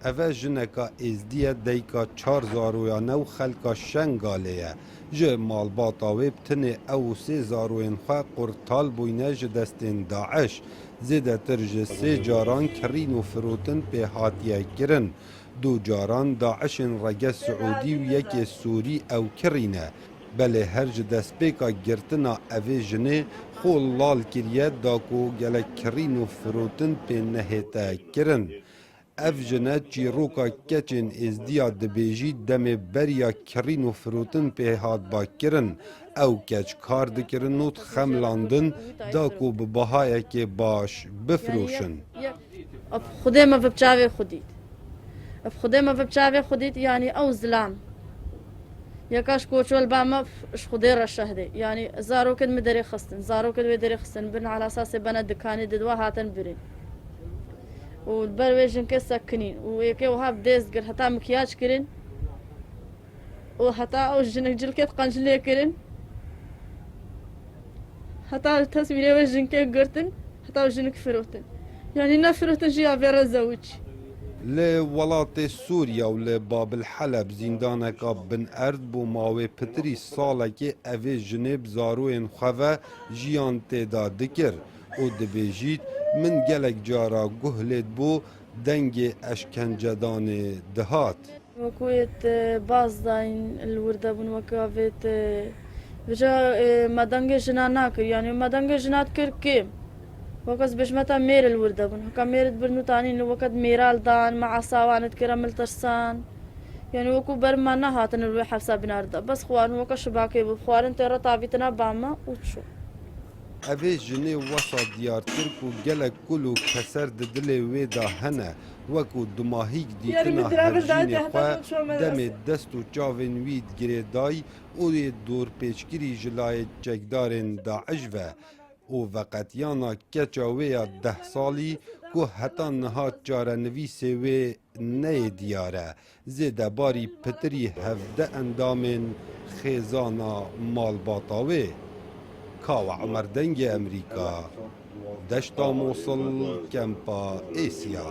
اوه جنکا ازدیه دیکا 4009 خلکا شنگالیه جه مالباتا ویب تنه او 3000 خواه قرطال بوینه جدستین داعش زیده ترج 3 جاران کرین و فروتن به هاتیه کرن 2 جاران داعشن رگه سعودی و یک سوری او کرینه بله هرج دستپیکا گرتنا اوه جنه خول لال کریه داکو گلک کرین و فروتن به نهیتا کرن اف جنه چیروکا کچین ازدیا دبیجی دم بریا کرین و فروتن به هاد با کرن او کچ کار دکرن و خملاندن داکو بباهای که باش بفروشن اب خودی ما بچاوی خودید اب خودی ما بچاوی خودید یعنی او ظلام یکاش کوچول با ما خودی را شهده یعنی زارو کد مدری خستن زارو کد مدری خستن بن على اساس بنا دکانی ددوا هاتن برین و برویجن که سکنین و یکی وهاب دیز گر حتی مکیاج کرین و حتی او جنک جلکت قنجلی کرین حتی تصویری وجن که گرتن حتی او جنک فروتن يعني نفرتن جيا بيرا زوج ل ولات سوریا و ل بابل حلب زندانکا بن ارد بو ماوی پتری سالکی اوی جنب زاروین خواه جیان تیدا دکر او دبیجید من گلک جارا گهلت بو دنگ اشکنجدان دهات وكويت باز داين الوردة بن وكافيت بجا مدنگ جنا ناكر يعني مدنگ جنات كر كيم وكاس بش متى مير الوردة بن هكا ميرت برنو تانين وقت ميرال دان مع صاوانت كرامل ترسان يعني وكو برما نهاتن الوي حفصة بناردا بس خوان وكا شباكي بخوارن تيرا طابتنا باما وتشو اوی جنه وسا دیار ترک و گلک کلو کسر دل ویدا هنه وکو دماهیک دیتنا هفجین خواه دم دست و چاوین وید گریدای او دور پیچگیری جلای چکدارن داعش و وقتیانا کچاویا 10 سالی که حتی نها چاره نویسه و نه دیاره زیده باری پتری 17 اندامن خیزانا مالباتاوه کاو عمر دنگ امریکا دشتا موصل کمپا ایسیا